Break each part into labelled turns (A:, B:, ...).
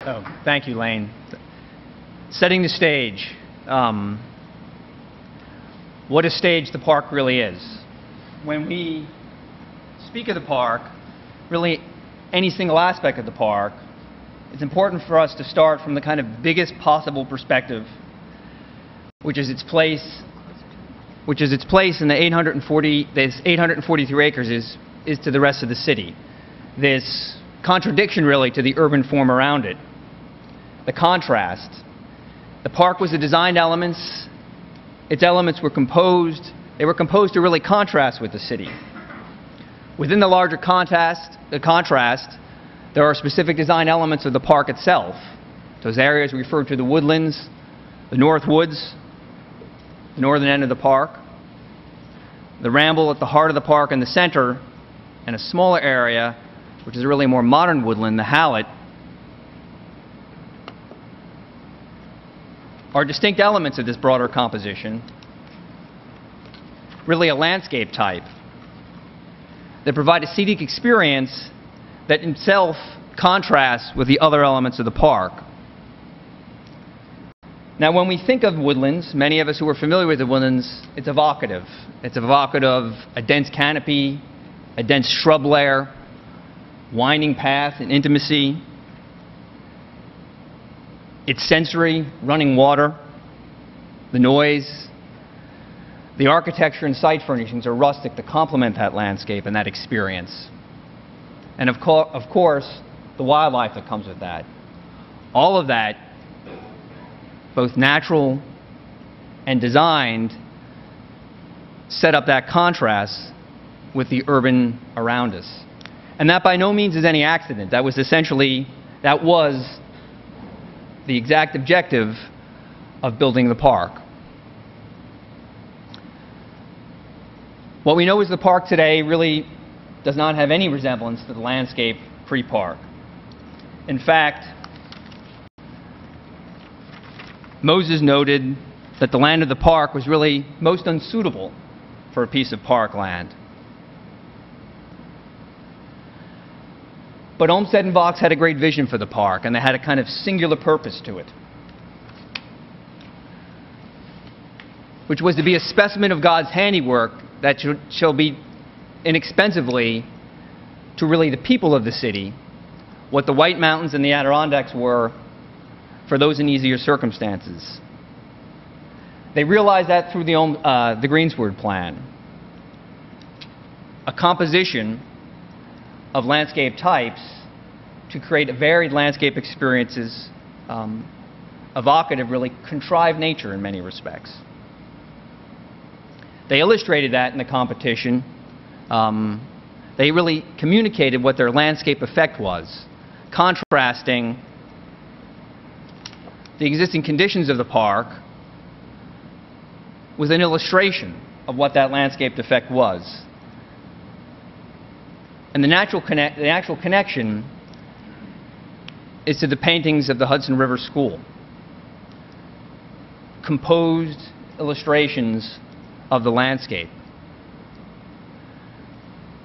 A: Oh, thank you, Lane. Setting the stage. What a stage the park really is. When we speak of the park, really any single aspect of the park, it's important for us to start from the kind of biggest possible perspective, which is its place in the 843 acres is to the rest of the city. This contradiction really to the urban form around it. The contrast. The park was the designed elements. Its elements were composed to really contrast with the city. Within the larger contrast, there are specific design elements of the park itself. Those areas referred to the woodlands, the north woods, the northern end of the park, the ramble at the heart of the park in the center, and a smaller area, which is really a more modern woodland, the Hallett, are distinct elements of this broader composition, really a landscape type, that provide a scenic experience that in itself contrasts with the other elements of the park. Now, when we think of woodlands, many of us who are familiar with the woodlands, it's evocative. It's evocative of a dense canopy, a dense shrub layer, winding path and intimacy. It's sensory, running water, the noise. The architecture and site furnishings are rustic to complement that landscape and that experience. And of course, the wildlife that comes with that. All of that, both natural and designed, set up that contrast with the urban around us. And that by no means is any accident. That was the exact objective of building the park. What we know is the park today really does not have any resemblance to the landscape pre-park. In fact, Moses noted that the land of the park was really most unsuitable for a piece of parkland. But Olmsted and Vaux had a great vision for the park, and they had a kind of singular purpose to it, which was to be a specimen of God's handiwork that shall be inexpensively to really the people of the city what the White Mountains and the Adirondacks were for those in easier circumstances. They realized that through the Greensward Plan, a composition of landscape types to create a varied landscape experiences, evocative, really contrived nature in many respects. They illustrated that in the competition. They really communicated what their landscape effect was, contrasting the existing conditions of the park with an illustration of what that landscape effect was. And the actual connection is to the paintings of the Hudson River School, composed illustrations of the landscape.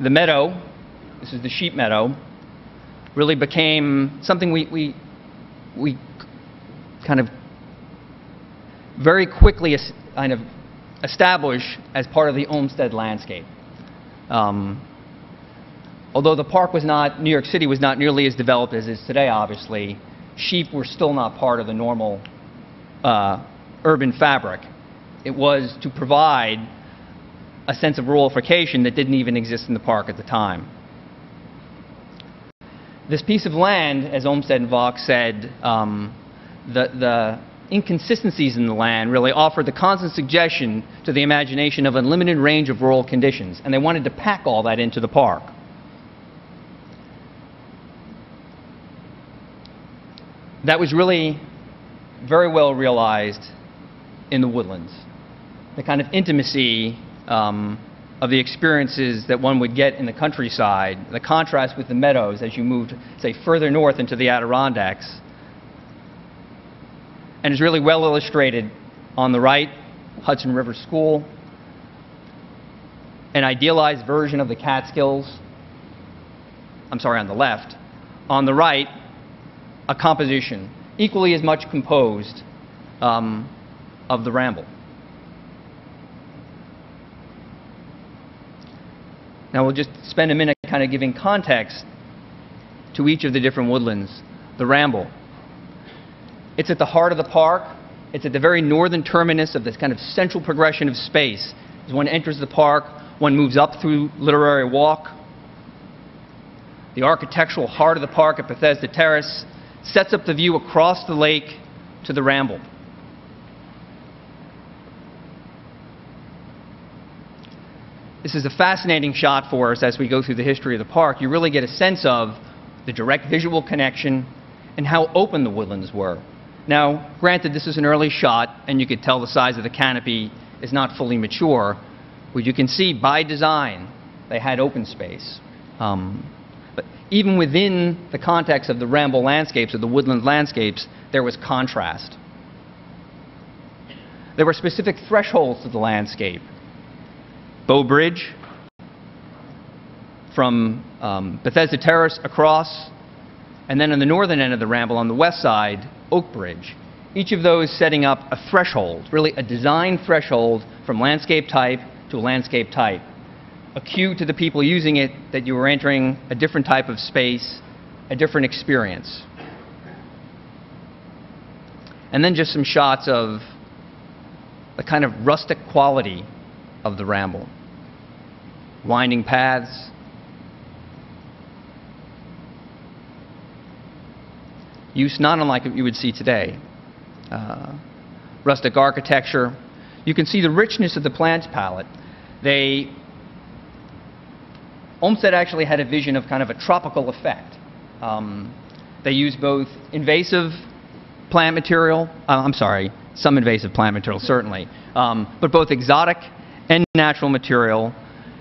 A: The meadow, this is the sheep meadow, really became something we kind of very quickly kind of established as part of the Olmsted landscape. Although the park was not, New York City was not nearly as developed as it is today, obviously, sheep were still not part of the normal urban fabric. It was to provide a sense of ruralification that didn't even exist in the park at the time. This piece of land, as Olmsted and Vaux said, the inconsistencies in the land really offered the constant suggestion to the imagination of an unlimited range of rural conditions, and they wanted to pack all that into the park. That was really very well realized in the woodlands. The kind of intimacy of the experiences that one would get in the countryside, the contrast with the meadows as you moved, say, further north into the Adirondacks. And is really well illustrated on the right, Hudson River School, an idealized version of the Catskills. I'm sorry, on the left. On the right, a composition equally as much composed of the ramble. Now we'll just spend a minute kind of giving context to each of the different woodlands. The ramble. It's at the heart of the park. It's at the very northern terminus of this kind of central progression of space. As one enters the park, one moves up through Literary Walk. The architectural heart of the park at Bethesda Terrace sets up the view across the lake to the ramble. This is a fascinating shot for us as we go through the history of the park. You really get a sense of the direct visual connection and how open the woodlands were. Now, granted, this is an early shot, and you could tell the size of the canopy is not fully mature, but you can see by design they had open space. But even within the context of the ramble landscapes, of the woodland landscapes, there was contrast. There were specific thresholds to the landscape. Bow Bridge, from Bethesda Terrace across, and then on the northern end of the ramble on the west side, Oakbridge. Each of those setting up a threshold, really a design threshold from landscape type to a landscape type. A cue to the people using it that you were entering a different type of space, a different experience. And then just some shots of the kind of rustic quality of the ramble. Winding paths. Use not unlike what you would see today. Rustic architecture. You can see the richness of the plants palette. Olmsted actually had a vision of kind of a tropical effect. They used both invasive plant material, some invasive plant material certainly, but both exotic and natural material,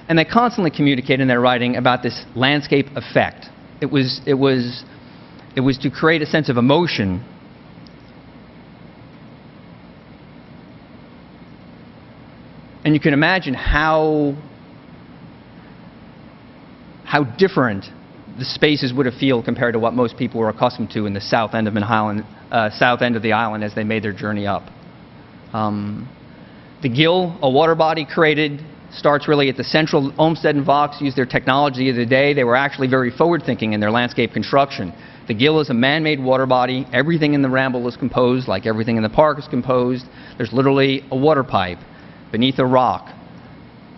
A: and they constantly communicate in their writing about this landscape effect. It was to create a sense of emotion. And you can imagine how different the spaces would have felt compared to what most people were accustomed to in the south end of the island as they made their journey up. The Gill, a water body created, starts really at the central. Olmsted and Vaux used their technology of the day. They were actually very forward-thinking in their landscape construction. The Gill is a man-made water body. Everything in the ramble is composed like everything in the park is composed. There's literally a water pipe beneath a rock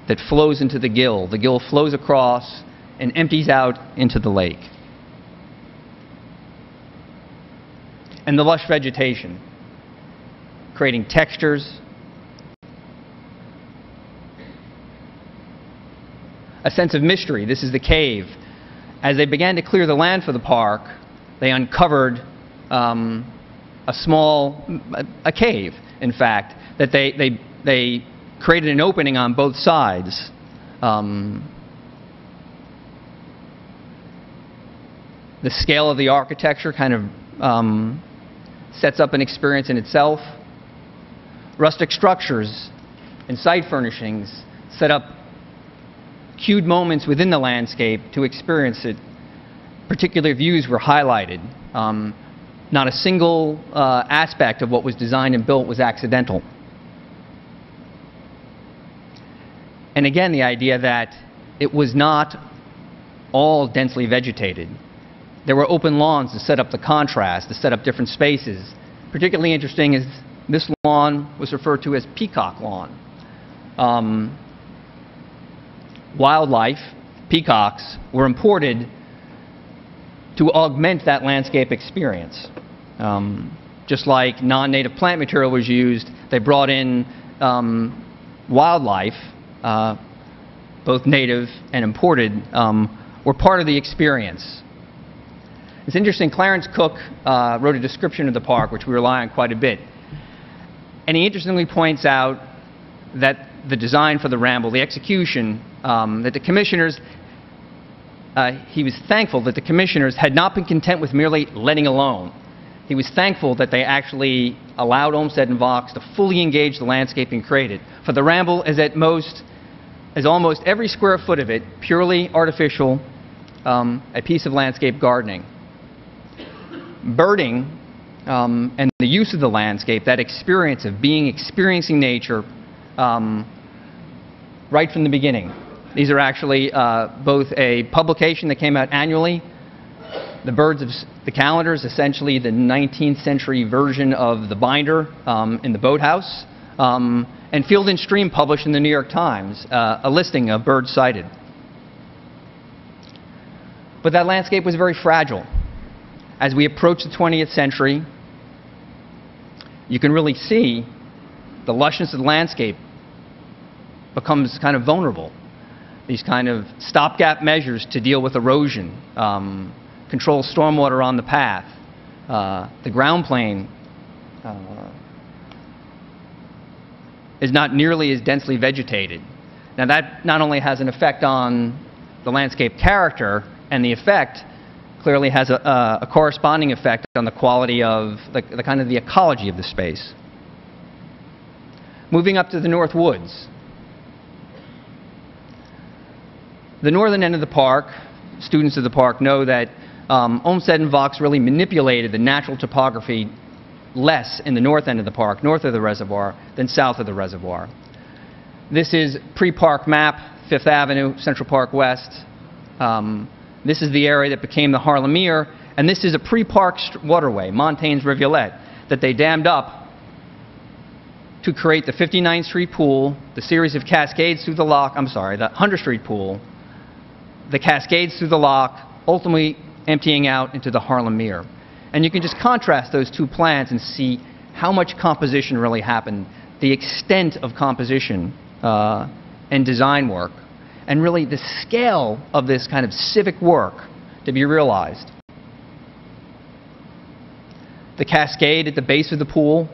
A: that flows into the Gill. The Gill flows across and empties out into the lake. And the lush vegetation, creating textures, a sense of mystery. This is the cave. As they began to clear the land for the park, they uncovered a cave, in fact, that they created an opening on both sides. The scale of the architecture kind of sets up an experience in itself. Rustic structures and site furnishings set up cued moments within the landscape to experience it. Particular views were highlighted. Not a single aspect of what was designed and built was accidental. And again, the idea that it was not all densely vegetated. There were open lawns to set up the contrast, to set up different spaces. Particularly interesting is this lawn was referred to as Peacock Lawn. Wildlife, peacocks, were imported to augment that landscape experience. Just like non-native plant material was used, they brought in wildlife, both native and imported, were part of the experience. It's interesting, Clarence Cook wrote a description of the park, which we rely on quite a bit. And he interestingly points out that the design for the ramble, the execution, that the commissioners, he was thankful that the commissioners had not been content with merely letting alone. He was thankful that they actually allowed Olmsted and Vaux to fully engage the landscape and create it. For the ramble is almost every square foot of it purely artificial, a piece of landscape gardening. birding and the use of the landscape, that experience of experiencing nature right from the beginning. These are actually both a publication that came out annually. The Birds of the Calendar is essentially the 19th century version of the binder in the boathouse. And Field and Stream published in the New York Times a listing of birds sighted. But that landscape was very fragile. As we approach the 20th century, you can really see the lushness of the landscape becomes kind of vulnerable. These kind of stopgap measures to deal with erosion, control stormwater on the path, the ground plane is not nearly as densely vegetated. Now that not only has an effect on the landscape character, and the effect clearly has a corresponding effect on the quality of the kind of the ecology of the space. Moving up to the North Woods. The northern end of the park, students of the park know that Olmsted and Vaux really manipulated the natural topography less in the north end of the park, north of the reservoir, than south of the reservoir. This is pre-park map, 5th Avenue, Central Park West. This is the area that became the Harlem Ear, and this is a pre-park waterway, Montaigne's Rivulet, that they dammed up to create the 59th Street pool, the series of cascades through the lock, the 100th Street pool, the cascades through the lock, ultimately emptying out into the Harlem Ear. And you can just contrast those two plans and see how much composition really happened, the extent of composition and design work, and really the scale of this kind of civic work to be realized. The cascade at the base of the pool,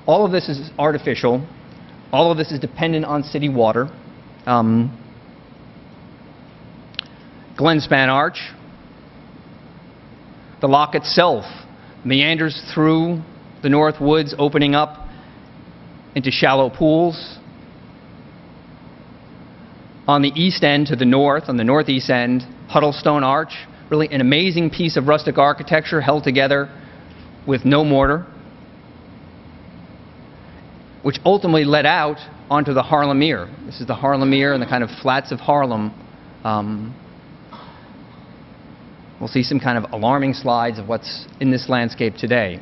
A: all of this is artificial. All of this is dependent on city water. Glenspan Arch. The lock itself meanders through the North Woods, opening up into shallow pools. On the east end to the north, on the northeast end, Huddlestone Arch, really an amazing piece of rustic architecture held together with no mortar, which ultimately led out onto the Harlem Ear. This is the Harlem Ear and the kind of flats of Harlem. We'll see some kind of alarming slides of what's in this landscape today.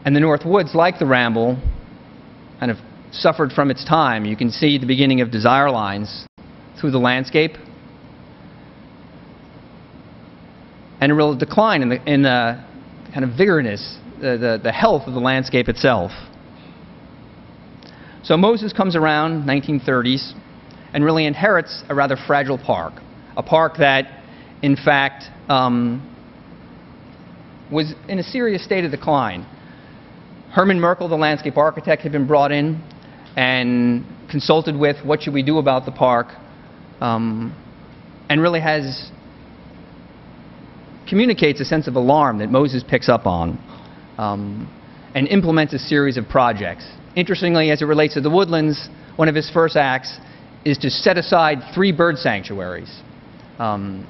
A: And the North Woods, like the Ramble, kind of suffered from its time. You can see the beginning of desire lines through the landscape, and a real decline in the kind of vigorousness, the health of the landscape itself. So Moses comes around 1930s and really inherits a rather fragile park, a park that, in fact, was in a serious state of decline. Herman Merkel, the landscape architect, had been brought in and consulted with what should we do about the park, and really communicates a sense of alarm that Moses picks up on, and implements a series of projects. Interestingly, as it relates to the woodlands, one of his first acts is to set aside 3 bird sanctuaries. The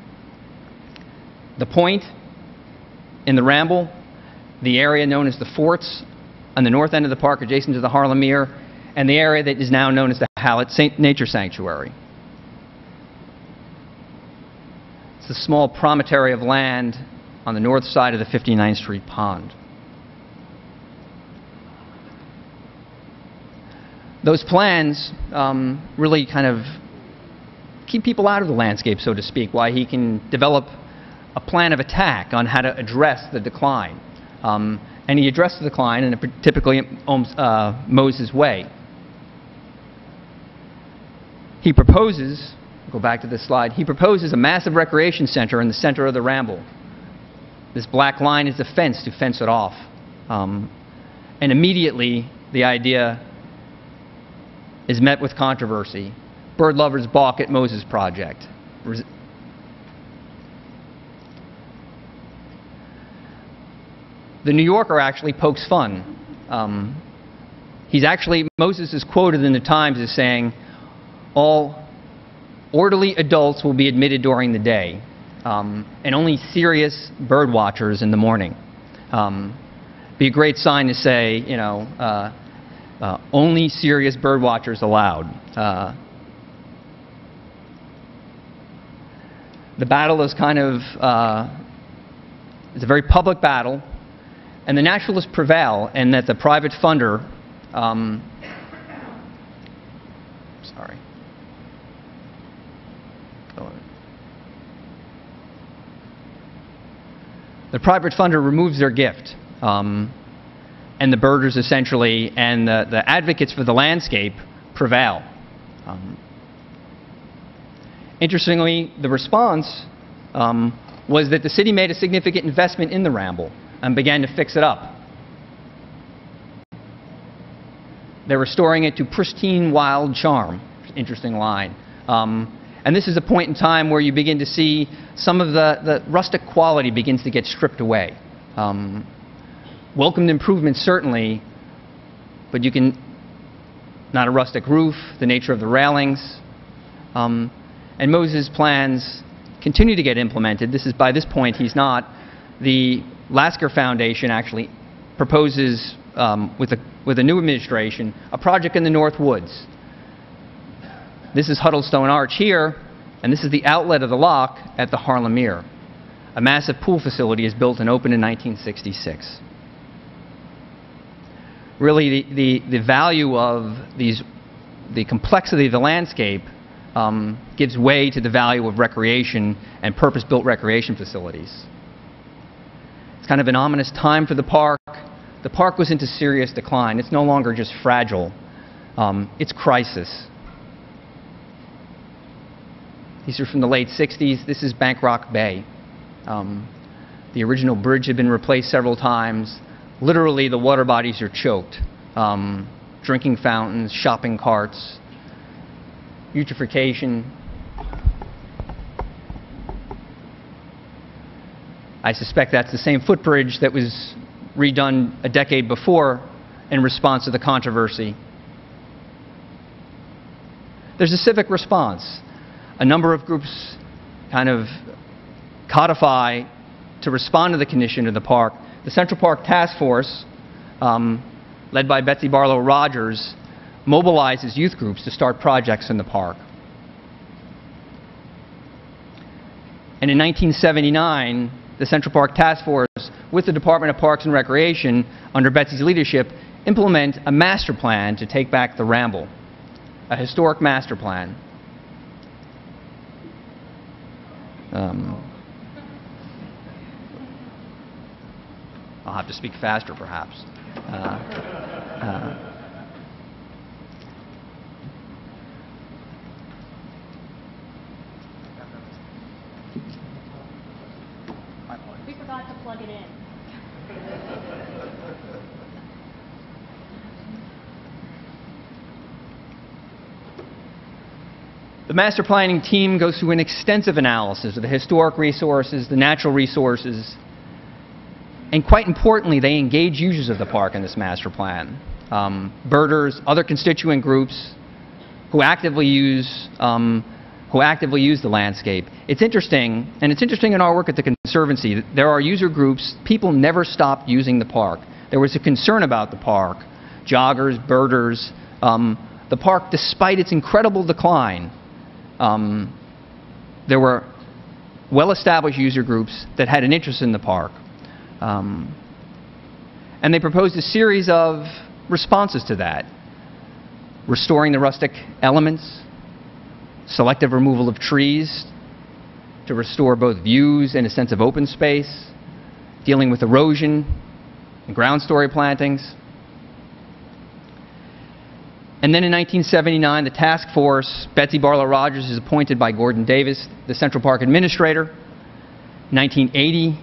A: Point in the Ramble, the area known as the Forts on the north end of the park adjacent to the Harlem Ear, and the area that is now known as the Hallett Nature Sanctuary. It's a small promontory of land on the north side of the 59th Street Pond. Those plans really kind of keep people out of the landscape, so to speak, while he can develop a plan of attack on how to address the decline. And he addressed the decline in a typically Moses way. He proposes, go back to this slide, he proposes a massive recreation center in the center of the Ramble. This black line is the fence to fence it off. And immediately the idea is met with controversy. Bird lovers balk at Moses' project. The New Yorker actually pokes fun. Moses is quoted in the Times as saying, "All orderly adults will be admitted during the day." and only serious bird watchers in the morning. Be a great sign to say, you know, only serious bird watchers allowed. The battle is kind of, it's a very public battle, and the naturalists prevail in that the private funder, the private funder removes their gift, and the birders essentially and the advocates for the landscape prevail. Interestingly, the response was that the city made a significant investment in the ramble and began to fix it up. They're restoring it to pristine wild charm. Interesting line. And this is a point in time where you begin to see some of the rustic quality begins to get stripped away. Welcomed improvements, certainly, but you can, not a rustic roof, the nature of the railings. And Moses' plans continue to get implemented. This is, by this point, he's not. The Lasker Foundation actually proposes, with a new administration, a project in the North Woods. This is Huddlestone Arch here, and this is the outlet of the lock at the Harlem Ear. A massive pool facility is built and opened in 1966. Really, the value of the complexity of the landscape gives way to the value of recreation and purpose-built recreation facilities. It's kind of an ominous time for the park. The park was into serious decline. It's no longer just fragile. It's crisis. These are from the late 60s. This is Bank Rock Bay. The original bridge had been replaced several times. Literally, the water bodies are choked. Drinking fountains, shopping carts, eutrophication. I suspect that's the same footbridge that was redone a decade before in response to the controversy. There's a civic response. A number of groups kind of codify to respond to the condition of the park. The Central Park Task Force, led by Betsy Barlow Rogers, mobilizes youth groups to start projects in the park. And in 1979, the Central Park Task Force, with the Department of Parks and Recreation, under Betsy's leadership, implement a master plan to take back the Ramble, a historic master plan. I'll have to speak faster, perhaps.
B: We forgot to plug it in.
A: The master planning team goes through an extensive analysis of the historic resources, the natural resources, and quite importantly, they engage users of the park in this master plan. Birders, other constituent groups who actively use the landscape. It's interesting, and it's interesting in our work at the Conservancy, there are user groups, people never stopped using the park. There was a concern about the park, joggers, birders. The park, despite its incredible decline, there were well-established user groups that had an interest in the park. And they proposed a series of responses to that. Restoring the rustic elements, selective removal of trees to restore both views and a sense of open space, dealing with erosion and ground story plantings. And then in 1979, the task force, Betsy Barlow Rogers is appointed by Gordon Davis, the Central Park Administrator. 1980,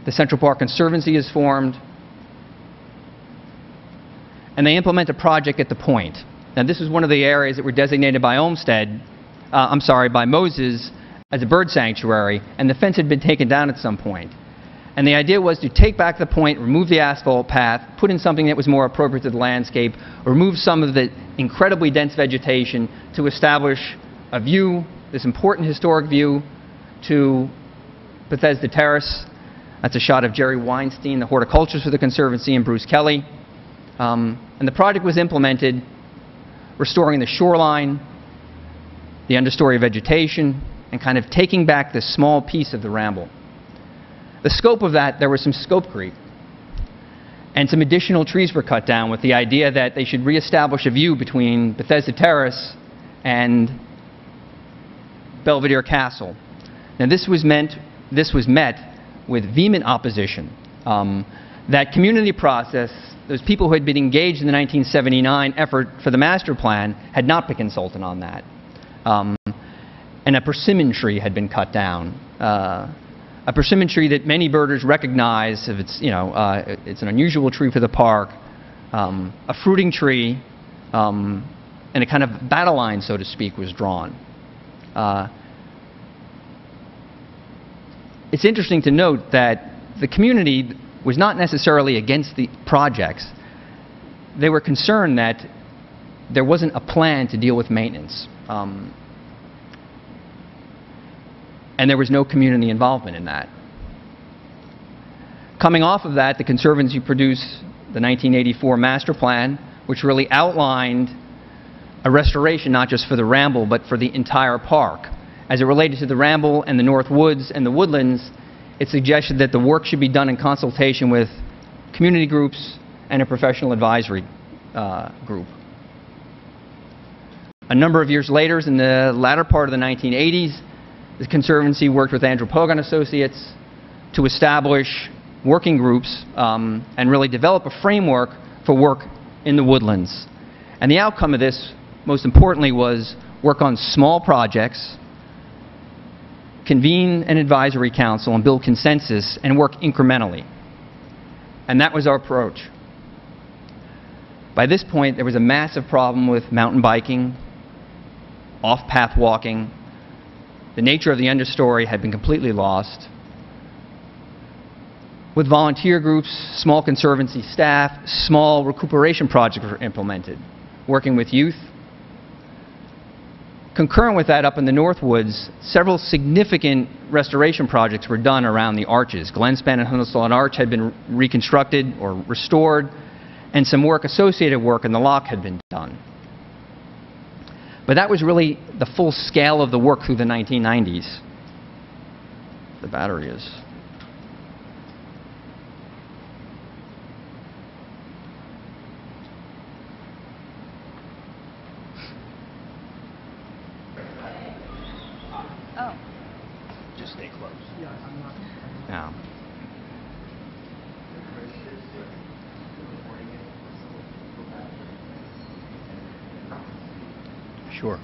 A: the Central Park Conservancy is formed. And they implement a project at the Point. Now, this is one of the areas that were designated by by Moses as a bird sanctuary, and the fence had been taken down at some point. And the idea was to take back the Point, remove the asphalt path, put in something that was more appropriate to the landscape, remove some of the incredibly dense vegetation to establish a view, this important historic view, to Bethesda Terrace. That's a shot of Jerry Weinstein, the horticulturist for the Conservancy, and Bruce Kelly. And the project was implemented, restoring the shoreline, the understory vegetation, and kind of taking back this small piece of the ramble. The scope of that, there was some scope creep. And some additional trees were cut down with the idea that they should reestablish a view between Bethesda Terrace and Belvedere Castle. Now this was met with vehement opposition. That community process, those people who had been engaged in the 1979 effort for the master plan had not been consulted on that. And a persimmon tree had been cut down. A persimmon tree that many birders recognize, if it's, it's an unusual tree for the park, a fruiting tree, and a kind of battle line, so to speak, was drawn. It's interesting to note that the community was not necessarily against the projects. They were concerned that there wasn't a plan to deal with maintenance. And there was no community involvement in that. Coming off of that, the Conservancy produced the 1984 master plan, which really outlined a restoration not just for the ramble, but for the entire park. As it related to the ramble and the North Woods and the woodlands, it suggested that the work should be done in consultation with community groups and a professional advisory group. A number of years later, in the latter part of the 1980s, the Conservancy worked with Andrew Pogan Associates to establish working groups and really develop a framework for work in the woodlands. And the outcome of this, most importantly, was work on small projects, convene an advisory council and build consensus, and work incrementally. And that was our approach. By this point, there was a massive problem with mountain biking, off-path walking. The nature of the understory had been completely lost. With volunteer groups, small Conservancy staff, small recuperation projects were implemented, working with youth. Concurrent with that, up in the North Woods, several significant restoration projects were done around the arches. Glenspan and Hunnelsdale Arch had been reconstructed or restored, and some associated work in the lock had been done. But that was really the full scale of the work through the 1990s. The battery is.
B: Oh.
A: Just stay close. Yeah, I'm not. Now. Sure.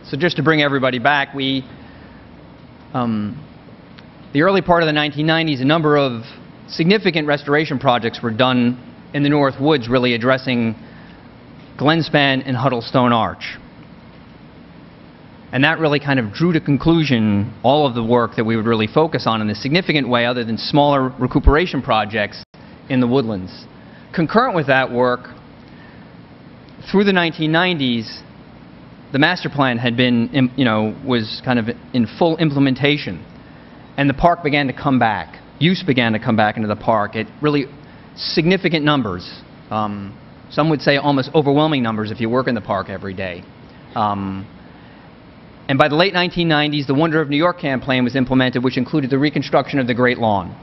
A: So just to bring everybody back, the early part of the 1990s, a number of significant restoration projects were done in the North Woods, really addressing Glenspan and Huddlestone Arch. And that really kind of drew to conclusion all of the work that we would really focus on in a significant way, other than smaller recuperation projects in the woodlands. Concurrent with that work, through the 1990s, the master plan had been, was kind of in full implementation. And the park began to come back. Use began to come back into the park at really significant numbers. Some would say almost overwhelming numbers if you work in the park every day. And by the late 1990s, the Wonder of New York campaign was implemented, which included the reconstruction of the Great Lawn.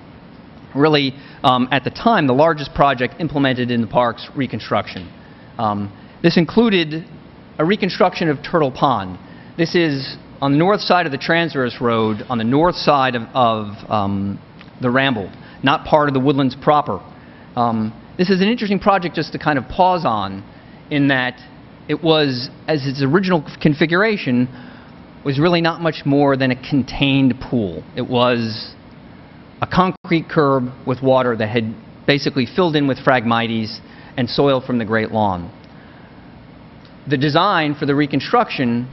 A: Really, at the time, the largest project implemented in the park's reconstruction. This included a reconstruction of Turtle Pond. This is on the north side of the Transverse Road, on the north side of the Ramble, not part of the woodlands proper. This is an interesting project just to kind of pause on, in that it was, as its original configuration, was really not much more than a contained pool. It was a concrete curb with water that had basically filled in with Phragmites and soil from the Great Lawn. The design for the reconstruction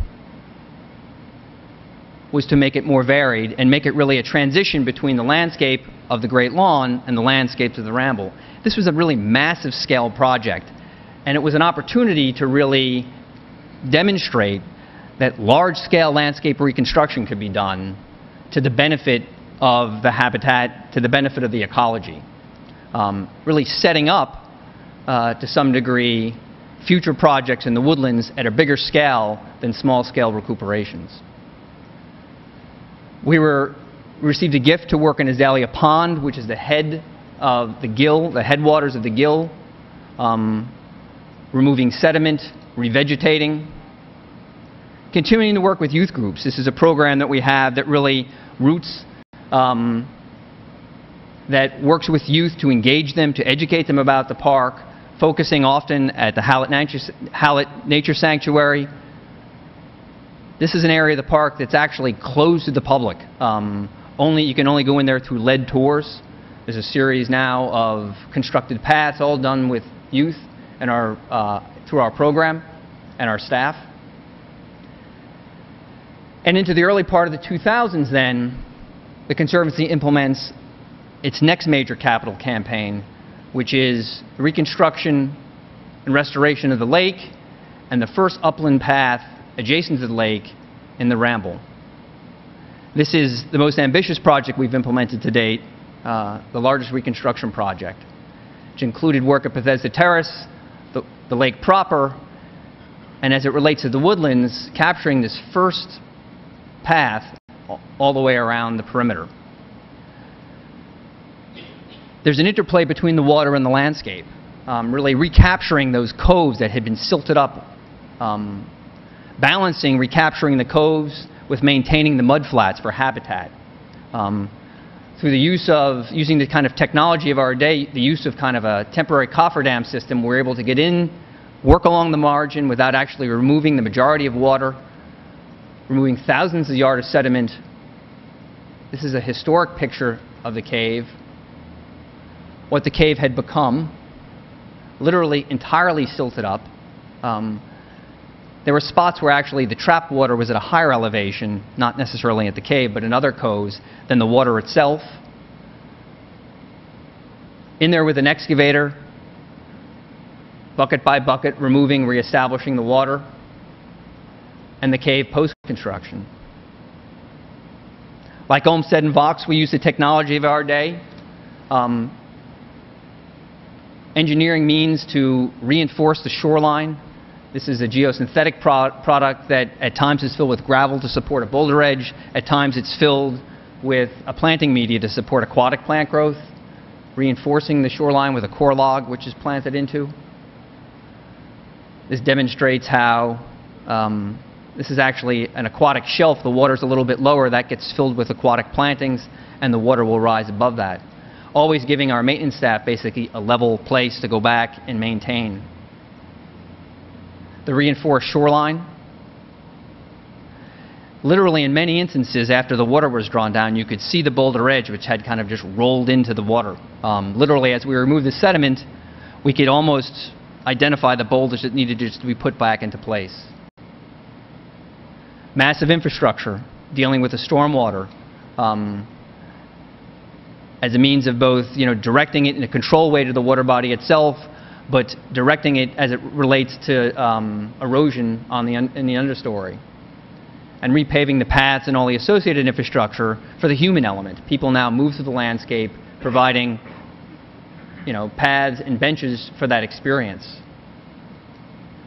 A: was to make it more varied and make it really a transition between the landscape of the Great Lawn and the landscapes of the Ramble. This was a really massive scale project, and it was an opportunity to really demonstrate that large-scale landscape reconstruction could be done to the benefit of the habitat, to the benefit of the ecology. Really setting up, to some degree, future projects in the woodlands at a bigger scale than small-scale recuperations. We received a gift to work in Azalea Pond, which is the head of the Gill, the headwaters of the Gill, removing sediment, revegetating, continuing to work with youth groups. This is a program that we have that really roots, that works with youth to engage them, to educate them about the park, focusing often at the Hallett Nature Sanctuary. This is an area of the park that's actually closed to the public. You can only go in there through led tours. There's a series now of constructed paths, all done with youth and through our program and our staff. And into the early part of the 2000s then, the Conservancy implements its next major capital campaign, which is the reconstruction and restoration of the lake and the first upland path adjacent to the lake in the Ramble. This is the most ambitious project we've implemented to date, the largest reconstruction project, which included work at Bethesda Terrace, the lake proper, and as it relates to the woodlands, capturing this first path all the way around the perimeter. There's an interplay between the water and the landscape, really recapturing those coves that had been silted up, balancing recapturing the coves with maintaining the mudflats for habitat. Through the using the kind of technology of our day, the use of kind of a temporary cofferdam system, we're able to get in, work along the margin without actually removing the majority of water, removing thousands of yards of sediment. This is a historic picture of the cave, what the cave had become, literally entirely silted up. There were spots where actually the trapped water was at a higher elevation, not necessarily at the cave, but in other coves, than the water itself. In there with an excavator, bucket by bucket, removing, reestablishing the water, and the cave post-construction. Like Olmsted and Vox, we use the technology of our day, engineering means to reinforce the shoreline. This is a geosynthetic product that at times is filled with gravel to support a boulder edge. At times it's filled with a planting media to support aquatic plant growth, reinforcing the shoreline with a core log which is planted into. This demonstrates how this is actually an aquatic shelf. The water's a little bit lower. That gets filled with aquatic plantings, and the water will rise above that. Always giving our maintenance staff basically a level place to go back and maintain. The reinforced shoreline. Literally, in many instances, after the water was drawn down, you could see the boulder edge, which had kind of just rolled into the water. Literally, as we removed the sediment, we could almost identify the boulders that needed just to be put back into place. Massive infrastructure, dealing with the stormwater, as a means of both, directing it in a controlled way to the water body itself, but directing it as it relates to erosion in the understory. And repaving the paths and all the associated infrastructure for the human element. People now move through the landscape, providing, paths and benches for that experience.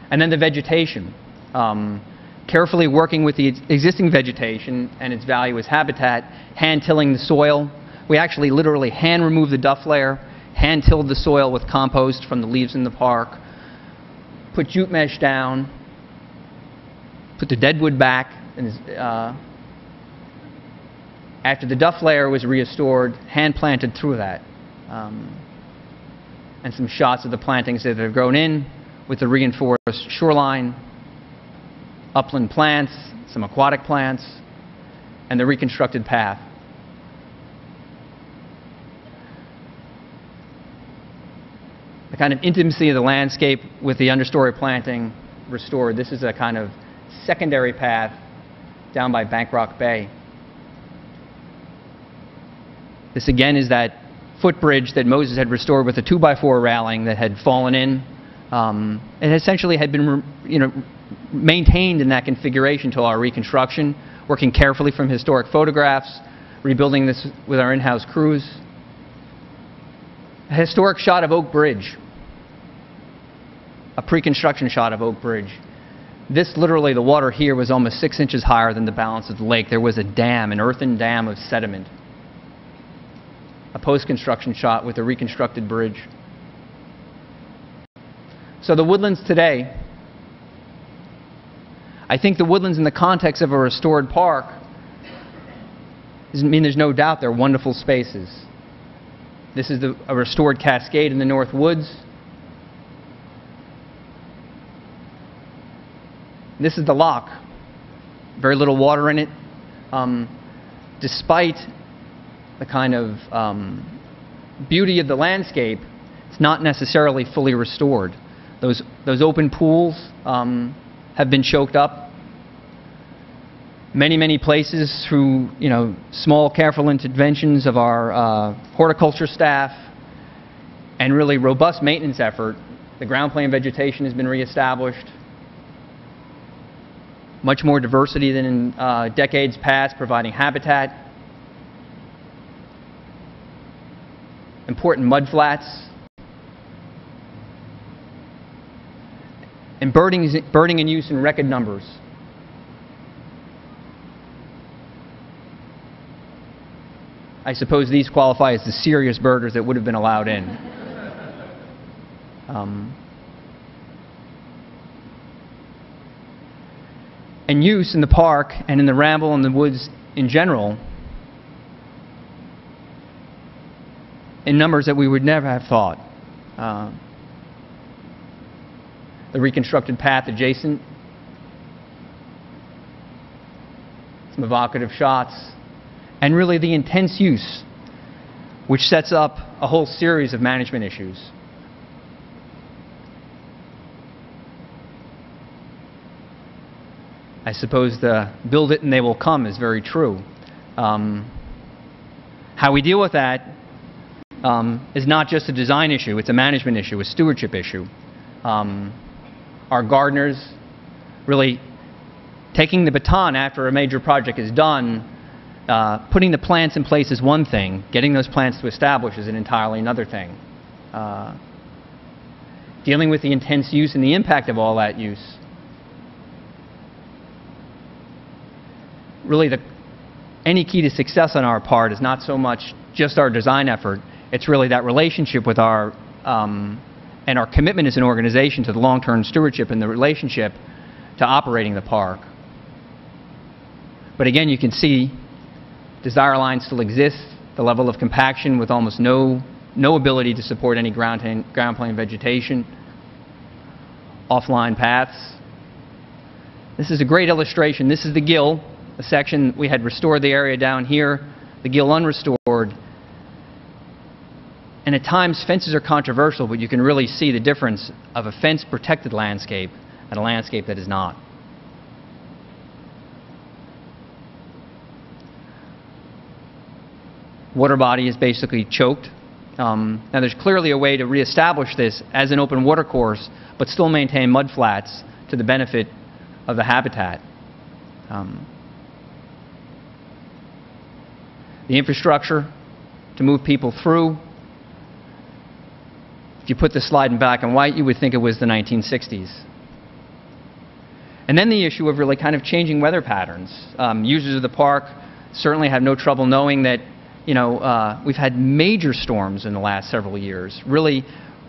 A: And then the vegetation. Carefully working with the existing vegetation and its value as habitat, hand-tilling the soil. We actually literally hand-removed the duff layer, hand-tilled the soil with compost from the leaves in the park, put jute mesh down, put the deadwood back, and after the duff layer was restored, hand-planted through that. And some shots of the plantings that have grown in with the reinforced shoreline, upland plants, some aquatic plants, and the reconstructed path. The kind of intimacy of the landscape with the understory planting restored. This is a kind of secondary path down by Bankrock Bay. This again is that footbridge that Moses had restored with a 2x4 railing that had fallen in. It essentially had been, maintained in that configuration till our reconstruction, working carefully from historic photographs, rebuilding this with our in-house crews. A historic shot of Oakbridge, a pre-construction shot of Oakbridge. This, literally, the water here was almost 6 inches higher than the balance of the lake. There was a dam, an earthen dam of sediment. A post-construction shot with a reconstructed bridge. So the woodlands today, I think the woodlands in the context of a restored park, doesn't mean there's no doubt they're wonderful spaces. This is a restored cascade in the North Woods. This is the lock. Very little water in it. Despite the kind of beauty of the landscape, it's not necessarily fully restored. Those open pools have been choked up. Many places through small, careful interventions of our horticulture staff and really robust maintenance effort, the ground plane vegetation has been reestablished. Much more diversity than in decades past, providing habitat. Important mudflats. And birding in use in record numbers. I suppose these qualify as the serious birders that would have been allowed in. And use in the park and in the ramble and the woods in general in numbers that we would never have thought. The reconstructed path adjacent, some evocative shots, and really the intense use, which sets up a whole series of management issues. I suppose the build it and they will come is very true. How we deal with that is not just a design issue, it's a management issue, a stewardship issue. Our gardeners really taking the baton after a major project is done, putting the plants in place is one thing, getting those plants to establish is an entirely another thing. Dealing with the intense use and the impact of all that use. Really, any key to success on our part is not so much just our design effort, it's really that relationship with our, and our commitment as an organization to the long-term stewardship and the relationship to operating the park. But again, you can see desire lines still exist, the level of compaction with almost no ability to support any ground plane vegetation, offline paths. This is a great illustration. This is the Gill, a section we had restored the area down here, the Gill unrestored. And at times fences are controversial, but you can really see the difference of a fence-protected landscape and a landscape that is not. Water body is basically choked. Now there's clearly a way to reestablish this as an open water course, but still maintain mudflats to the benefit of the habitat. The infrastructure to move people through. If you put the slide in black and white, you would think it was the 1960s. And then the issue of really kind of changing weather patterns. Users of the park certainly have no trouble knowing that we've had major storms in the last several years, really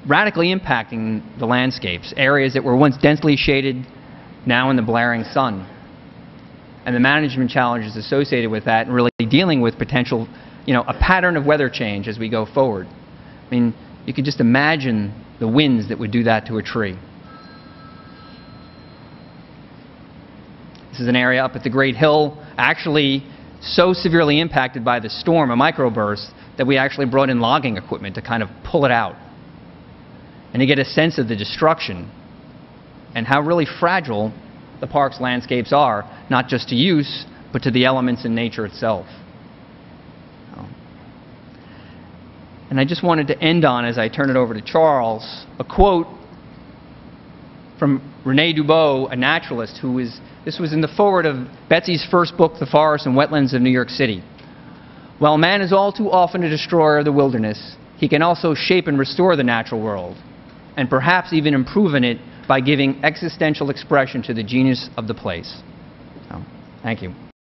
A: radically impacting the landscapes. Areas that were once densely shaded, now in the blaring sun. And the management challenges associated with that and really dealing with potential, a pattern of weather change as we go forward. I mean, you could just imagine the winds that would do that to a tree. This is an area up at the Great Hill, actually so severely impacted by the storm, a microburst, that we actually brought in logging equipment to kind of pull it out and to get a sense of the destruction and how really fragile the park's landscapes are, not just to use, but to the elements in nature itself. And I just wanted to end on, as I turn it over to Charles, a quote from Rene Dubos, a naturalist this was in the foreword of Betsy's first book, The Forests and Wetlands of New York City. While man is all too often a destroyer of the wilderness, he can also shape and restore the natural world, and perhaps even improve in it by giving existential expression to the genius of the place. So, thank you.